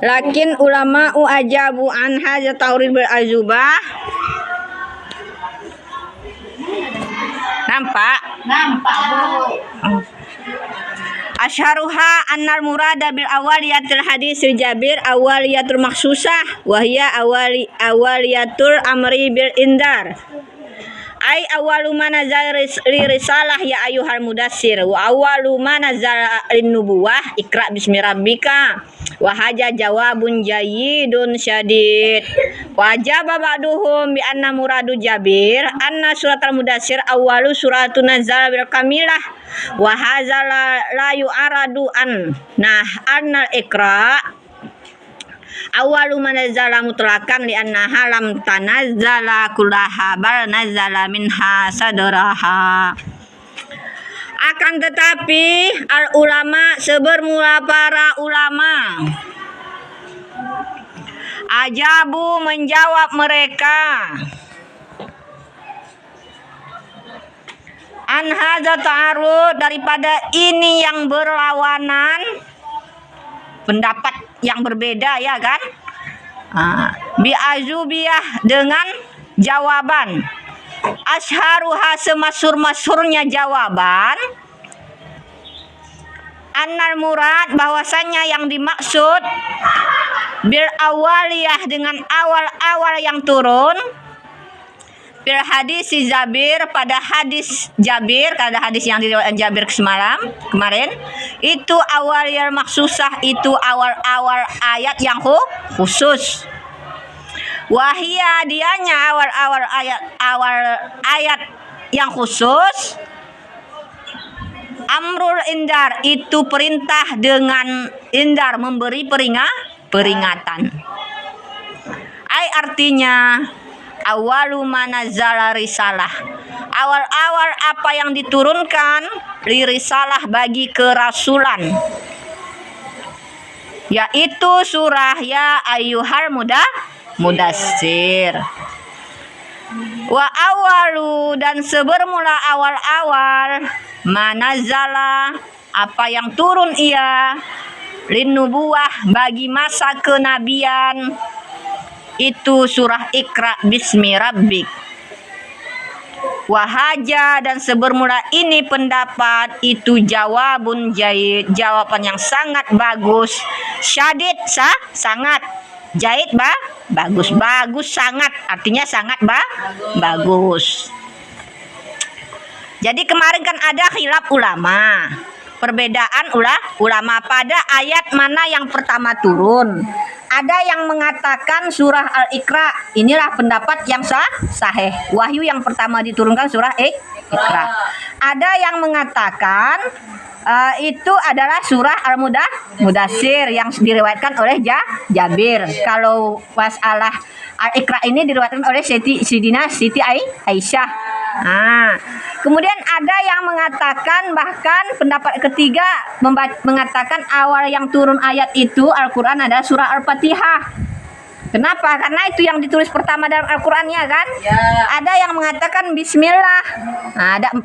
Lakin ulama ajabu an hadza taurid bil azubah. Nampak Asharuha annal murada bil awaliyatil hadis Jabir awaliyatul maksusah wa hiya awaliyatul amri bil indar. Ai awalu ma nazal li risalah ya ayyuhal mudassir wa awalu ma nazal lin nubuwah ikra bismi rabbika wa haja jawabun jayyidun syadid wa jaba ba'duhum bi anna muradu Jabir anna suratul mudassir awalu suratun nazal bil kamilah wa hadza la yu'aradu an nah annal ikra awalu manazala mutlakan li annaha lam tanazzala kullaha bal nazala minha sadraha. Akan tetapi al ulama sebermula para ulama ajabu menjawab mereka an hadza ta'arud daripada ini yang berlawanan pendapat yang berbeda ya kan bi azubiyah dengan jawaban asharuha semasyhur-masyhurnya jawaban annal murad bahwasanya yang dimaksud bil awaliyah dengan awal-awal yang turun bil hadis Jabir pada hadis Jabir pada hadis yang diriwayatkan Jabir kemarin itu awal yang maksusah itu awal-awal ayat yang khusus wahia dianya awal-awal ayat yang khusus amrul indar itu perintah dengan indar memberi peringatan ai artinya awalu manazala risalah awal-awal apa yang diturunkan li risalah bagi kerasulan yaitu surah ya ayyuhal mudassir wa awalu dan sebermula awal-awal manazala apa yang turun ia lin nubuwah bagi masa kenabian itu surah Iqra bismi rabbik wahaja dan sebermula ini pendapat itu jawabun jayyid jawaban yang sangat bagus syadid sangat jayyid bagus sangat artinya sangat bagus. Jadi kemarin kan ada khilaf ulama perbedaan ulama pada ayat mana yang pertama turun. Ada yang mengatakan surah Al-Iqra inilah pendapat yang sahih. Wahyu yang pertama diturunkan surah Iqra. Ada yang mengatakan itu adalah surah Al-Mudassir yang diriwayatkan oleh Jabir. Kalau masalah Al-Iqra ini diriwayatkan oleh Siti Aisyah. Kemudian ada yang mengatakan bahkan pendapat ketiga mengatakan awal yang turun ayat itu Al-Quran adalah surah Al-Fatihah. Kenapa? Karena itu yang ditulis pertama dalam Al-Qurannya kan? Ya. Ada yang mengatakan Bismillah. Ada 4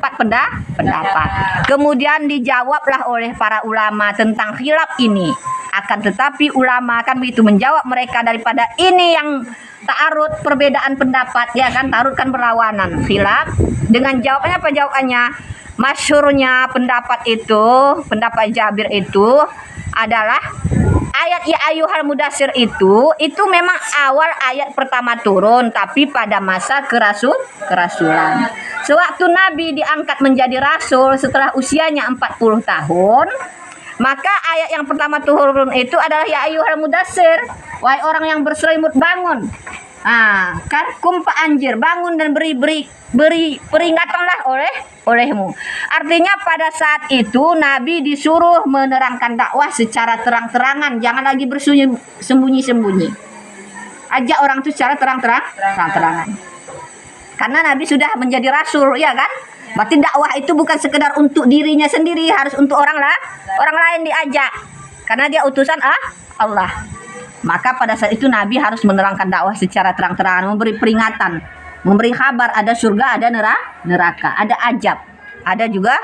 pendapat. Kemudian dijawablah oleh para ulama tentang khilaf ini. Akan tetapi ulama kan begitu menjawab mereka daripada ini yang ta'arud perbedaan pendapat ya kan ta'arud kan berlawanan khilaf dengan jawabannya apa jawabannya masyhurnya pendapat Jabir itu adalah ayat ya ayyuhal mudassir itu memang awal ayat pertama turun tapi pada masa kerasulan sewaktu Nabi diangkat menjadi rasul setelah usianya 40 tahun maka ayat yang pertama turun itu adalah ya ayyuhal mudassir wahai orang yang berselimut bangun kan kumpa anjir bangun dan beri peringatanlah olehmu artinya pada saat itu Nabi disuruh menerangkan dakwah secara terang-terangan jangan lagi bersembunyi-sembunyi ajak orang itu secara terang-terangan karena Nabi sudah menjadi rasul ya kan berarti dakwah itu bukan sekedar untuk dirinya sendiri harus untuk orang lain diajak karena dia utusan Allah. Maka pada saat itu Nabi harus menerangkan dakwah secara terang-terangan, memberi peringatan, memberi kabar ada surga, ada neraka, ada ajab, ada juga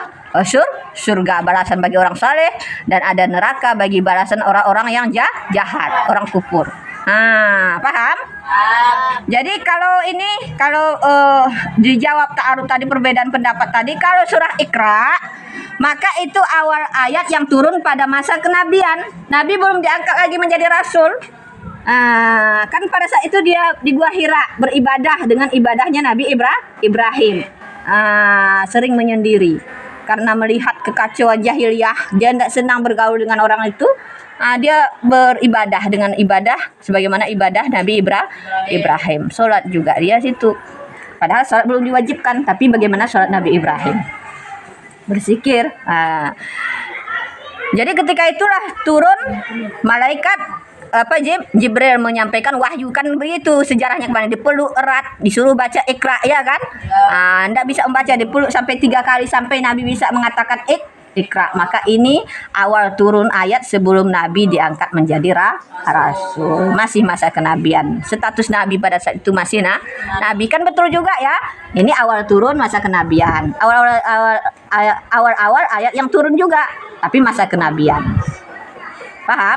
surga balasan bagi orang saleh, dan ada neraka bagi balasan orang-orang yang jahat, orang kufur. Paham? Jadi kalau dijawab ta'arud tadi, perbedaan pendapat tadi, kalau surah Iqra maka itu awal ayat yang turun pada masa kenabian. Nabi belum diangkat lagi menjadi rasul. Kan pada saat itu dia di Gua Hira beribadah dengan ibadahnya Nabi Ibrahim. Sering menyendiri karena melihat kekacauan jahiliyah. Dia tidak senang bergaul dengan orang itu. Dia beribadah dengan ibadah sebagaimana ibadah Nabi Ibrahim. Sholat juga dia situ. Padahal sholat belum diwajibkan, tapi bagaimana sholat Nabi Ibrahim? Berzikir. Jadi ketika itulah turun malaikat Jibril menyampaikan wahyu, kan begitu sejarahnya kemarin, dipeluk erat, disuruh baca Iqra, ya kan? Ndak bisa membaca, dipeluk sampai 3 kali sampai Nabi bisa mengatakan Iqra. Maka ini awal turun ayat sebelum Nabi diangkat menjadi rasul. Masih masa kenabian. Status Nabi pada saat itu masih Nabi, kan betul juga ya. Ini awal turun masa kenabian. Awal ayat yang turun juga, tapi masa kenabian. Paham?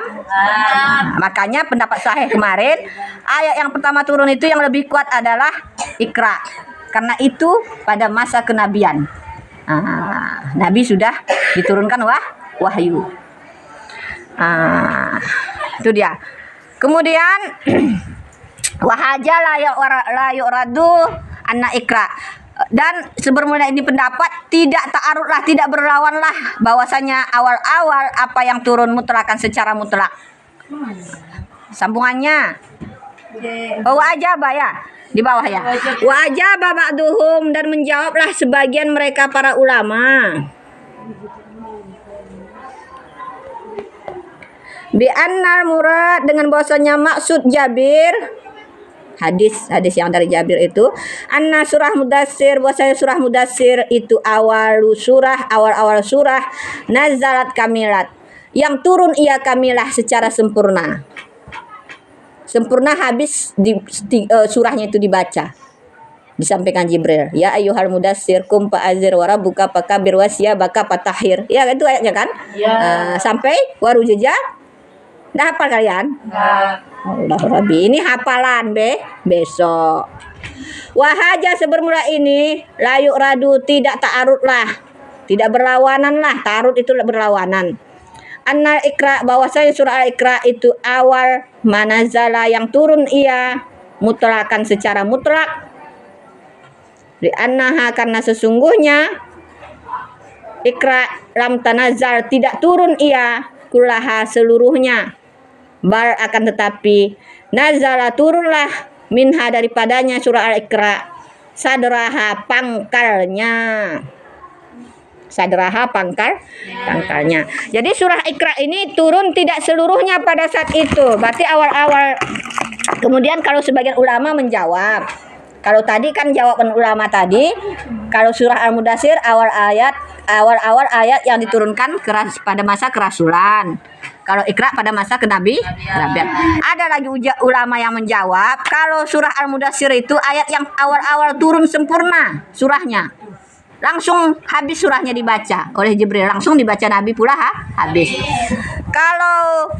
Makanya pendapat sahih kemarin, ayat yang pertama turun itu yang lebih kuat adalah Iqra. Karena itu pada masa kenabian. Nabi sudah diturunkan wahyu. Itu dia. Kemudian wahaja la yu'radu anna Iqra. Dan sebenarnya ini pendapat tidak ta'arudlah, tidak berlawanlah bahwasanya awal-awal apa yang turun mutlakan secara mutlak. Sambungannya wajaba ya di bawah ya. Wajaba ba'duhum, dan menjawablah sebagian mereka para ulama. Bi annal murad, dengan bahwasanya maksud Jabir, hadis yang dari Jabir itu, anna surah Mudatsir, bahwasanya surah Mudatsir itu awal surah nazalat kamilat, yang turun ia kamilah secara sempurna habis surahnya itu dibaca, disampaikan Jibril, ya ayyuhal mudatsir kum fa'azir wa rabbuka fakabir wasiyabaka fatahhir, ya itu ayatnya kan sampai warujaja. Dah hafal kalian? Allah Rabbi, ini hafalan besok. Wahaja sebermula ini layuk radu, tidak ta'arudlah, tidak berlawanan lah. Ta'arud itu berlawanan. Annal Iqra, bahwasanya surah Al-Iqra itu awal manazala, yang turun ia mutlakan secara mutlak. Di annaha, karena sesungguhnya Iqra lam tanazal, tidak turun ia kullaha seluruhnya, bal akan tetapi nazala turunlah minha daripadanya surah Al-Iqra sadraha pangkalnya. Jadi surah Iqra ini turun tidak seluruhnya pada saat itu, berarti awal-awal. Kemudian kalau sebagian ulama menjawab, kalau tadi kan jawaban ulama tadi, kalau surah Al-Mudatsir awal-awal ayat yang diturunkan pada masa kerasulan. Kalau Iqra pada masa kenabian. Ada lagi ulama yang menjawab, kalau surah Al-Mudatsir itu ayat yang awal-awal turun sempurna surahnya. Langsung habis surahnya dibaca oleh Jibril, langsung dibaca Nabi pula habis. Kalau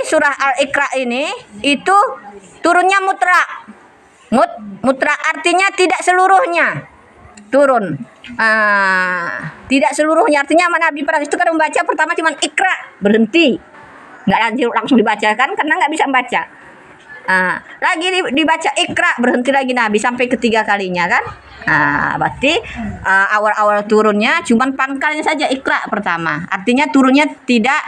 surah Al-Iqra ini itu turunnya mutlak artinya tidak seluruhnya turun. Tidak seluruhnya artinya Nabi pada itu kan membaca pertama cuma Iqra, berhenti, nggak langsung dibacakan karena nggak bisa membaca. Lagi dibaca Iqra, berhenti lagi Nabi sampai ketiga kalinya kan. Berarti awal-awal turunnya cuman pangkalnya saja Iqra pertama, artinya turunnya tidak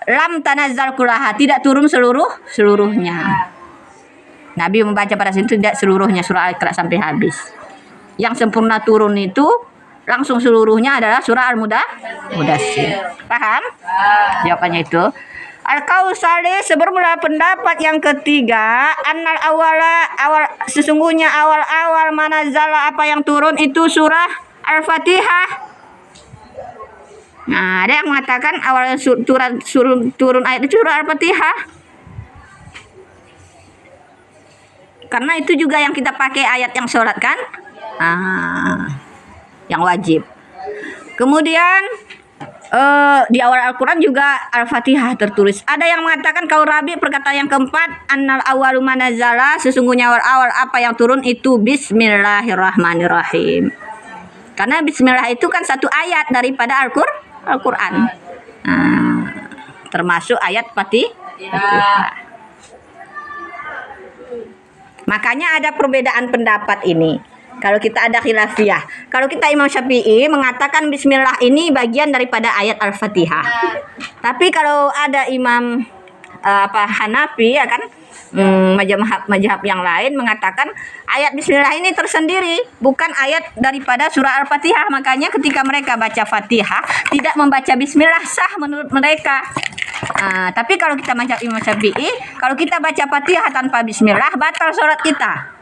lam tanazzal kullaha, tidak turun seluruhnya. Nabi membaca pada situ tidak seluruhnya surah Al-Iqra sampai habis. Yang sempurna turun itu langsung seluruhnya adalah surah Al-Mudatsir. Paham? Jawabannya itu. Al-Qaul salih, sebermula pendapat yang ketiga, annal awal sesungguhnya awal manazala apa yang turun itu surah Al-Fatihah. Ada yang mengatakan awal turun ayat itu surah Al-Fatihah. Karena itu juga yang kita pakai ayat yang sholat kan. yang wajib. Kemudian di awal Al-Quran juga Al-Fatihah tertulis. Ada yang mengatakan kalau Rabi perkataan yang keempat, annal awwalu manazala, sesungguhnya awal-awal apa yang turun itu Bismillahirrahmanirrahim. Karena Bismillah itu kan satu ayat daripada Al-Quran. Termasuk ayat Fatihah. Makanya ada perbedaan pendapat ini. Kalau kita ada khilafiyah, kalau kita Imam Syafi'i mengatakan Bismillah ini bagian daripada ayat Al-Fatihah. Tapi kalau ada Imam Hanafi, ya kan, mazhab yang lain mengatakan ayat Bismillah ini tersendiri, bukan ayat daripada surah Al-Fatihah. Makanya ketika mereka baca Fatihah tidak membaca Bismillah, sah menurut mereka. Tapi kalau kita mazhab Imam Syafi'i, kalau kita baca Fatihah tanpa Bismillah, batal sholat kita.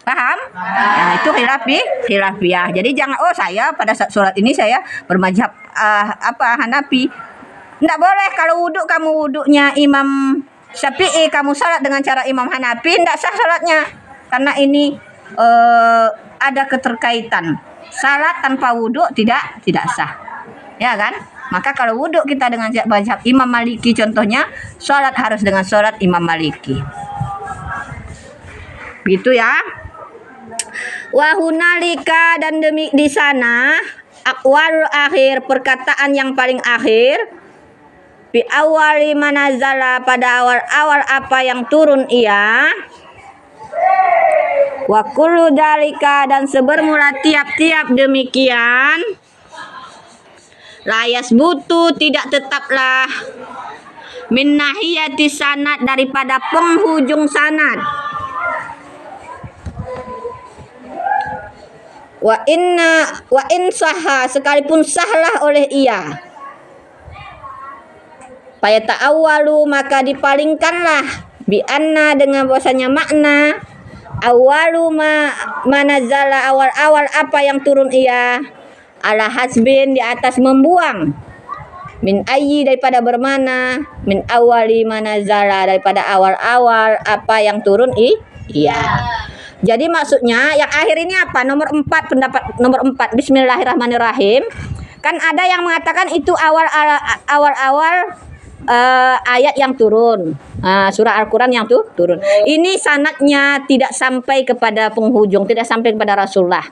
Paham? Nah, itu khilafiyah. Jadi jangan saya pada saat sholat ini saya bermazhab Hanafi. Enggak boleh kalau wuduk kamu wuduknya Imam Syafi'i, kamu sholat dengan cara Imam Hanafi, enggak sah sholatnya. Karena ini ada keterkaitan. Salat tanpa wuduk tidak sah. Ya kan? Maka kalau wuduk kita dengan mazhab Imam Maliki contohnya, sholat harus dengan sholat Imam Maliki. Begitu ya. Wahunalika, dan demi di sana aqwal akhir, perkataan yang paling akhir, bi awali manazala, pada awal-awal apa yang turun ia, wa kullu dalika, dan sebermula tiap-tiap demikian, layas butu, tidak tetaplah, min nahiyati sanad, daripada penghujung sanad. Wa in sahha, sekalipun sahlah oleh ia, fa ta'awwalu, maka dipalingkanlah, bi anna, dengan bahwasanya makna awwalu manazala, awal-awal apa yang turun ia, ala hasbin, di atas membuang, min ayyi, daripada bermana, min awali manazala, daripada awal-awal apa yang turun iya. Jadi maksudnya yang akhir ini apa? Nomor 4, pendapat nomor 4, Bismillahirrahmanirrahim. Kan ada yang mengatakan itu awal-awal ayat yang turun, surah Al-Quran yang turun. Ini sanadnya tidak sampai kepada penghujung, tidak sampai kepada Rasulullah.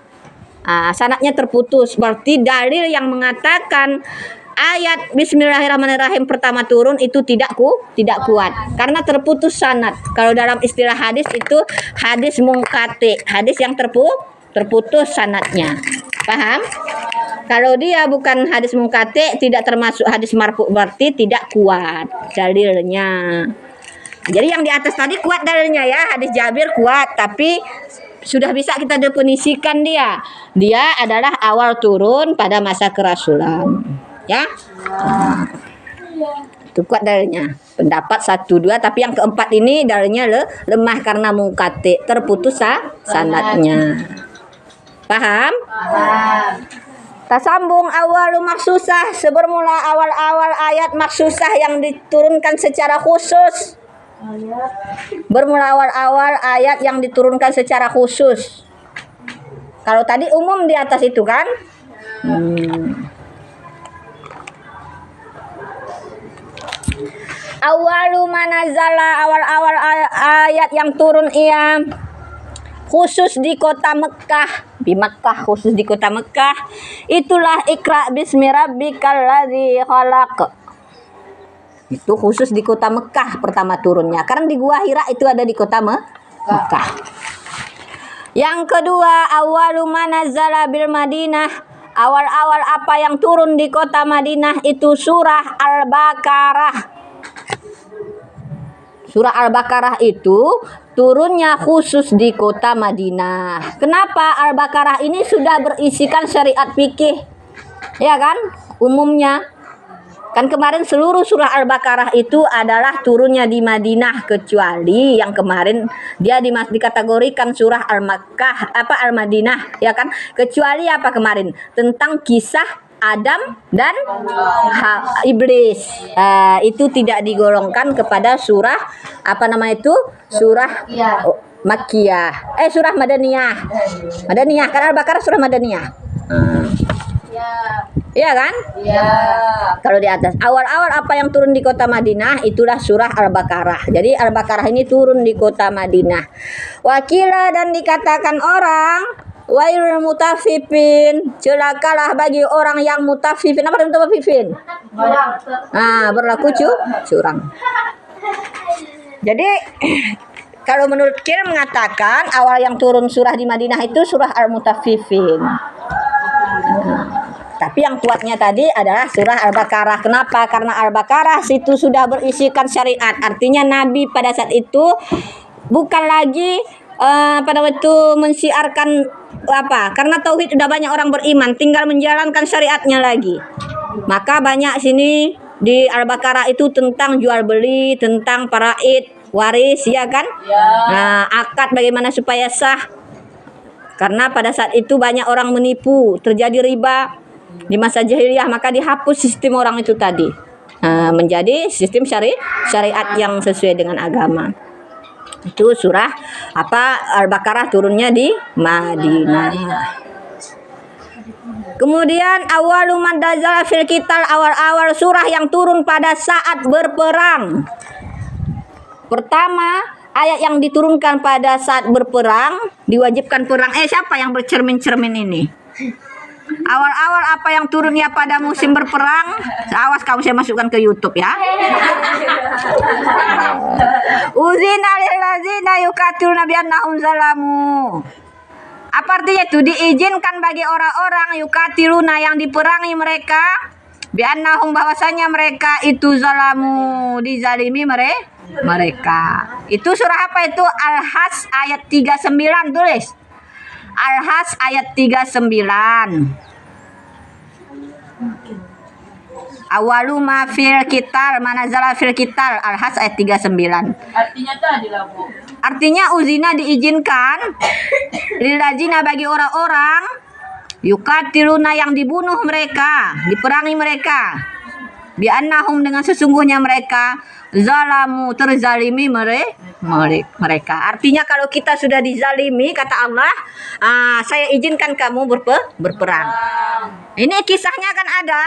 Sanadnya terputus. Berarti dalil yang mengatakan ayat Bismillahirrahmanirrahim pertama turun itu tidak kuat karena terputus sanad. Kalau dalam istilah hadis itu hadis munqati, hadis yang terputus sanadnya. Paham? Kalau dia bukan hadis munqati, tidak termasuk hadis marfu, berarti tidak kuat dalilnya. Jadi yang di atas tadi kuat dalilnya ya, hadis Jabir kuat, tapi sudah bisa kita definisikan dia adalah awal turun pada masa kerasulan. Ya, itu kuat dalilnya. Pendapat 1, 2, tapi yang keempat ini dalilnya lemah karena mungkati, terputus sanadnya. Paham? Kita sambung awalu maksusah, sebermula awal-awal ayat maksusah yang diturunkan secara khusus. Bermula awal-awal ayat yang diturunkan secara khusus. Kalau tadi umum di atas itu kan. Awalu manazala, awal-awal ayat yang turun ia, khusus di kota Mekah, di Mekah, khusus di kota Mekah, itulah Iqra bismi rabbikal ladzi khalaq. Itu khusus di kota Mekah pertama turunnya, karena di Gua Hira itu ada di kota Mekah. Yang kedua, awalu manazala bil Madinah, awal-awal apa yang turun di kota Madinah itu surah Al-Baqarah. Surah Al-Baqarah itu turunnya khusus di kota Madinah. Kenapa? Al-Baqarah ini sudah berisikan syariat fikih, ya kan? Umumnya kan kemarin seluruh surah Al-Baqarah itu adalah turunnya di Madinah, kecuali yang kemarin dia dikategorikan surah Al-Makkah, Al-Madinah, ya kan? Kecuali apa kemarin? Tentang kisah Adam dan iblis. Itu tidak digolongkan kepada surah surah Makkiyah. Surah Madaniyah. Madaniyah, karena Al-Baqarah surah Madaniyah. Iya kan? Iya. Kalau di atas awal-awal apa yang turun di kota Madinah itulah surah Al-Baqarah. Jadi Al-Baqarah ini turun di kota Madinah. Wakila dan dikatakan orang wailul mutaffifin, celakalah bagi orang yang mutaffifin. Apa itu mutaffifin? Berlaku curang. Jadi kalau menurut Kir mengatakan awal yang turun surah di Madinah itu surah Al-Mutaffifin. Tapi yang kuatnya tadi adalah surah Al-Baqarah. Kenapa? Karena Al-Baqarah situ sudah berisikan syariat. Artinya Nabi pada saat itu bukan lagi pada waktu mensiarkan apa? Karena tauhid sudah banyak orang beriman, tinggal menjalankan syariatnya lagi. Maka banyak sini di Al-Baqarah itu tentang jual beli, tentang faraid, waris, ya kan? Nah, akad bagaimana supaya sah. Karena pada saat itu banyak orang menipu, terjadi riba di masa jahiliyah, maka dihapus sistem orang itu tadi, menjadi sistem syariat yang sesuai dengan agama. Itu surah Al-Baqarah turunnya di Madinah. Kemudian awalu madazal fil qital, awal-awal surah yang turun pada saat berperang. Pertama, ayat yang diturunkan pada saat berperang, diwajibkan perang. Siapa yang bercermin-cermin ini? Awal-awal apa yang turun ya pada musim berperang? Awas kamu, saya masukkan ke YouTube ya. Uzina lil ladzina yuqatiluna bi annahum zalamu. Apa artinya itu? Diizinkan bagi orang-orang yuqatiluna yang diperangi mereka bi annahum, bahwasanya mereka itu zalamu, dizalimi mereka. Itu surah apa itu? Al-Hajj ayat 39, tulis. Al-Hajj ayat 39. Awalu ma fil qital, manazala fil qital, Al-Hajj ayat 39. Artinya tadi lah, Bu. Artinya uzina diizinkan lilazina bagi orang-orang yukatiluna yang dibunuh mereka, diperangi mereka. Bi annahum, dengan sesungguhnya mereka zalamu, terzalimi mereka. Artinya kalau kita sudah dizalimi, kata Allah, saya izinkan kamu berperang. Ini kisahnya kan ada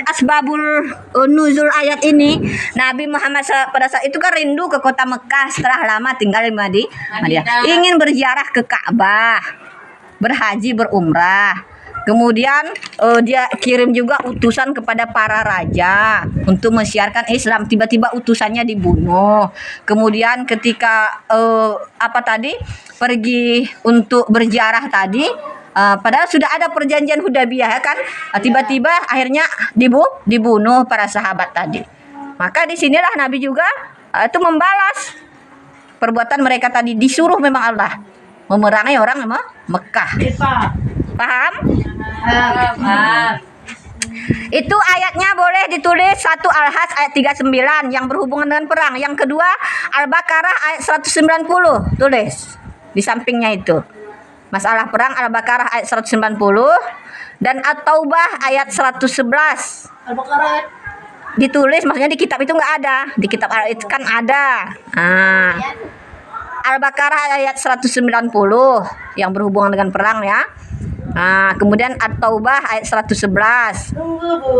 asbabul nuzul ayat ini. Nabi Muhammad pada saat itu kan rindu ke kota Mekah setelah lama tinggal di Madinah. Ingin berziarah ke Ka'bah, berhaji, berumrah. Kemudian dia kirim juga utusan kepada para raja untuk mensiarkan Islam. Tiba-tiba utusannya dibunuh. Kemudian ketika pergi untuk berziarah tadi, padahal sudah ada perjanjian Hudaybiyah, ya kan? Tiba-tiba akhirnya dibunuh para sahabat tadi. Maka disinilah Nabi juga itu membalas perbuatan mereka tadi. Disuruh memang Allah memerangi orang Mekah. Paham? Itu ayatnya boleh ditulis, satu Al-Hajj ayat 39 yang berhubungan dengan perang. Yang kedua Al-Baqarah ayat 190, tulis di sampingnya itu. Masalah perang Al-Baqarah ayat 190 dan At-Taubah ayat 111. Al-Baqarah Ditulis, maksudnya di kitab itu nggak ada. Di kitab itu kan ada. Al-Baqarah ayat 190 yang berhubungan dengan perang ya. Kemudian At-Taubah ayat 111. Tunggu, Bu.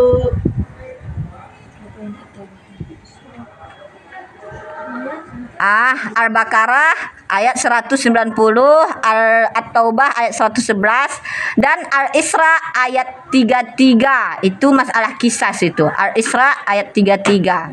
Al-Baqarah ayat 190, At-Taubah ayat 111 dan Al-Isra ayat 33. Itu masalah kisah itu. Al-Isra ayat 33.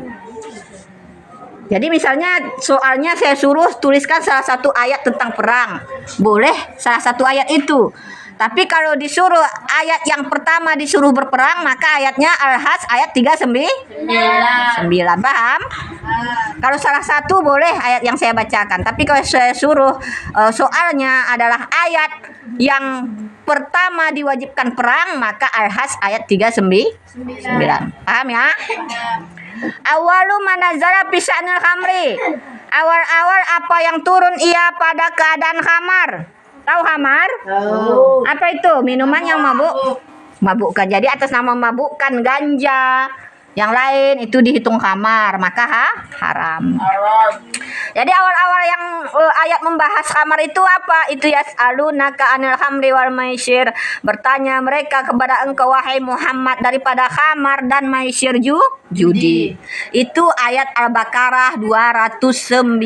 Jadi misalnya soalnya saya suruh tuliskan salah satu ayat tentang perang, boleh salah satu ayat itu. Tapi kalau disuruh ayat yang pertama disuruh berperang, maka ayatnya Al-Hajj ayat 39. Paham? Kalau salah satu boleh ayat yang saya bacakan. Tapi kalau saya suruh soalnya adalah ayat yang pertama diwajibkan perang, maka Al-Hajj ayat 39. Paham ya? Awalu manazala pisanil khamri. Awal-awal apa yang turun ia pada keadaan khamar. Tahu khamar? Tahu. Apa itu? Minuman yang mabukkan. Jadi atas nama mabukkan ganja, Yang lain itu dihitung kamar, maka haram. Haram. Jadi awal-awal yang ayat membahas kamar itu apa? Itu yas'alunaka anil khamri wal maisir. Bertanya mereka kepada engkau wahai Muhammad daripada khamar dan maisir judi. Itu ayat Al-Baqarah 219.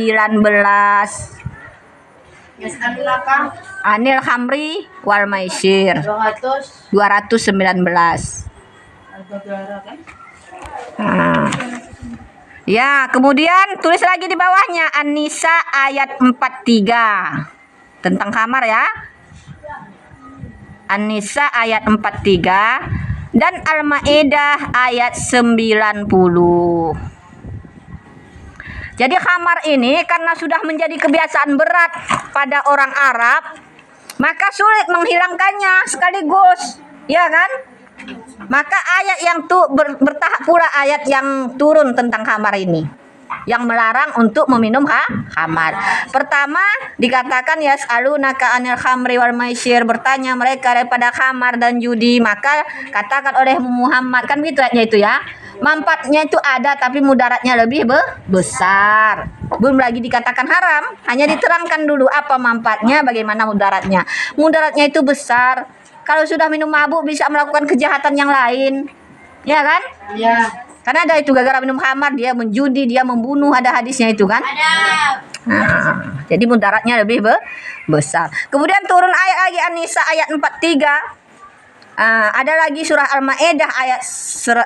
Yas'alunaka Anil khamri wal maisir 200 219. Al-Baqarah kan? Nah. Ya, kemudian tulis lagi di bawahnya An-Nisa ayat 43. Tentang kamar ya. An-Nisa ayat 43 dan Al-Maidah ayat 90. Jadi kamar ini karena sudah menjadi kebiasaan berat pada orang Arab, maka sulit menghilangkannya sekaligus, ya kan? Maka ayat yang bertahap pula ayat yang turun tentang kamar ini, yang melarang untuk meminum khamar. Pertama dikatakan yas'alunaka anil khamri wal maisir, bertanya mereka daripada khamar dan judi, maka katakan oleh Muhammad, kan gitu ayatnya itu ya. Manfaatnya itu ada tapi mudaratnya lebih besar. Belum lagi dikatakan haram, hanya diterangkan dulu apa manfaatnya, bagaimana mudaratnya. Mudaratnya itu besar. Kalau sudah minum mabuk bisa melakukan kejahatan yang lain. Ya kan? Iya. Karena ada itu gara-gara minum khamar dia menjudi, dia membunuh, ada hadisnya itu kan? Ada. Nah, jadi mudaratnya lebih besar. Kemudian turun ayat lagi An-Nisa ayat 43. Ada lagi surah Al-Maidah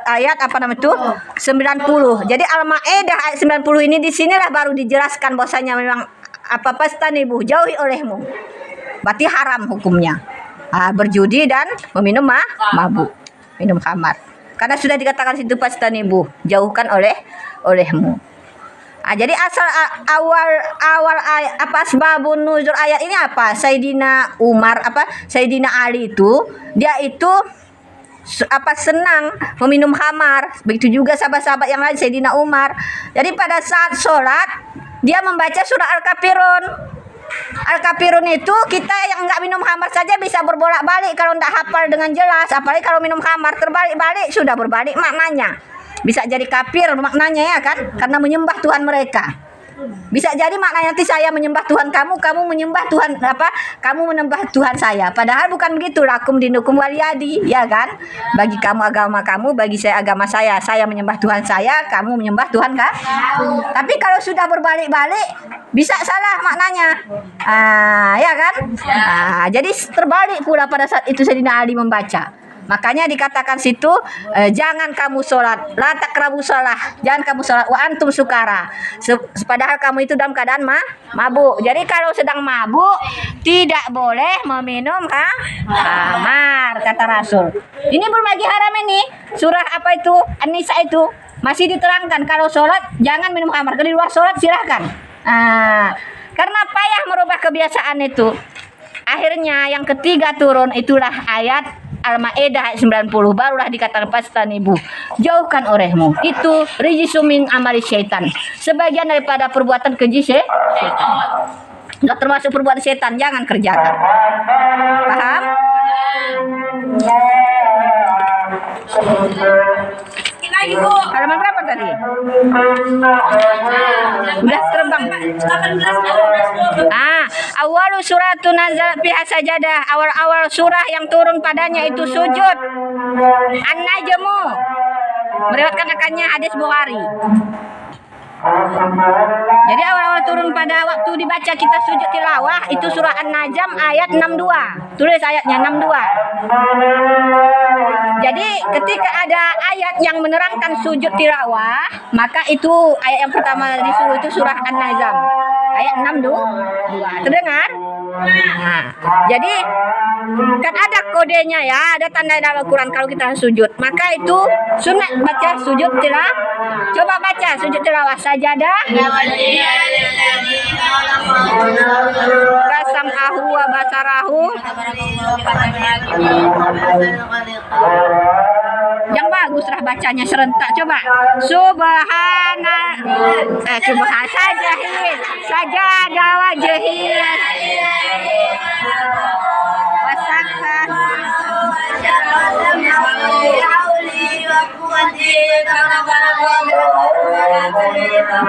ayat apa namanya itu? 90. Jadi Al-Maidah ayat 90 ini di sinilah baru dijelaskan bahwasanya memang apa pastanibu jauhi olehmu. Berarti haram hukumnya. Berjudi dan meminum mabuk, minum khamar. Karena sudah dikatakan situ pastanibu, jauhkan olehmu. Jadi asal awal ayat apa sebabun nuzul ayat ini apa? Sayyidina Umar Sayyidina Ali itu dia itu senang meminum khamar. Begitu juga sahabat-sahabat yang lain Sayyidina Umar. Jadi pada saat sholat dia membaca surah Al-Kafirun. Al-Kafirun itu kita yang nggak minum khamar saja bisa berbolak-balik kalau nggak hafal dengan jelas, apalagi kalau minum khamar terbalik-balik sudah berbalik maknanya. Bisa jadi kafir maknanya ya kan, karena menyembah Tuhan mereka. Bisa jadi maknanya nanti saya menyembah Tuhan kamu menyembah Tuhan kamu menyembah Tuhan saya. Padahal bukan begitu, lakum dinukum waliyadi, ya kan? Bagi kamu agama kamu, bagi saya agama saya. Saya menyembah Tuhan saya, kamu menyembah Tuhan kan? Tapi kalau sudah berbalik-balik bisa salah maknanya. Ya kan? Jadi terbalik pula pada saat itu Sayyidina Ali membaca. Makanya dikatakan situ jangan kamu sholat, la taqrabu shalah, jangan kamu sholat wa antum sukara. Padahal kamu itu dalam keadaan mabuk. Jadi kalau sedang mabuk tidak boleh meminum khamar kata Rasul. Ini belum lagi haram ini. Surah apa itu? An-Nisa itu masih diterangkan kalau sholat jangan minum khamar. Kalau di luar sholat silahkan. Karena payah merubah kebiasaan itu. Akhirnya yang ketiga turun itulah ayat Al-Maidah ayat 90, barulah dikatakan pastanibu, jauhkan olehmu. Itu rijisumin amali syaitan, sebagian daripada perbuatan keji syaitan. Nggak termasuk perbuatan setan, jangan kerjakan. Paham? Halaman berapa tadi? Udah terbang. Awalu suratun nazal fiha sajadah. Awal-awal surah yang turun padanya itu sujud. An-Najmu. Meriwayatkan akannya hadis Bukhari. Jadi awal-awal turun pada waktu dibaca kita sujud tilawah itu surah An-Najm ayat 62. Tulis ayatnya 62. Jadi ketika ada ayat yang menerangkan sujud tilawah, maka itu ayat yang pertama disuruh itu surah An-Najm ayat 62. Terdengar? Jadi kan ada kodenya ya, ada tanda dalam Al-Quran kalau kita sujud. Maka itu sunat baca sujud tilawah. Coba baca sujud tilawah sajadah. Kasam ahu wa basarahu. Yang bagus lah bacanya serentak. Coba subhan sajadah wajhi wasakta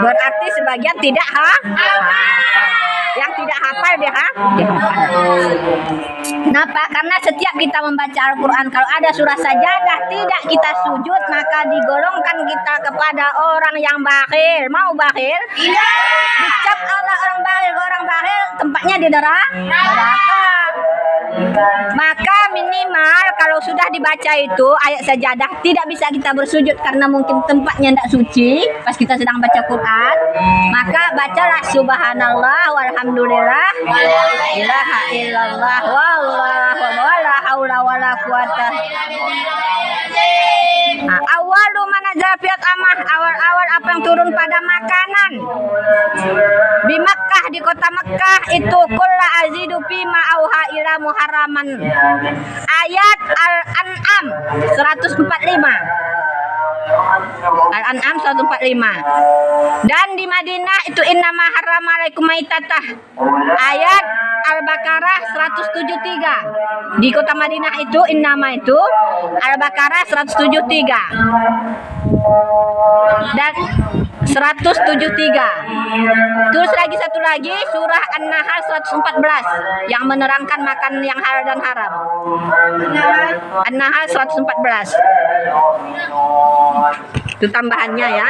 Berarti sebagian tidak yang tidak hafal dia dihafal. Kenapa? Karena setiap kita membaca Al-Quran, kalau ada surah sajadah tidak kita sujud, maka digolongkan kita kepada orang yang bakhil. Mau bakhil? Tidak. Dicap Allah orang bakhil tempatnya di neraka. Maka minimal kalau sudah dibaca itu ayat sajadah tidak bisa kita bersujud karena mungkin tempatnya tidak suci pas kita sedang baca Quran. Maka bacalah subhanallah walhamdulillah wala ilaha illallah wallahu wala haula wala quwata. Awalu manazal fiat amah, awal-awal apa yang turun pada makanan di Makkah, di kota Makkah itu kulla azidu fima auha ila muharraman, ayat Al-An'am 145. Al-An'am 145. Dan di Madinah itu innama harrama alaikum maitatah, ayat Al-Baqarah 173. Di kota Madinah itu innama itu Al-Baqarah 173 dan 173. Terus lagi satu lagi surah An-Nahl 114 yang menerangkan makan yang halal dan haram. An-Nahl 114. Itu tambahannya ya.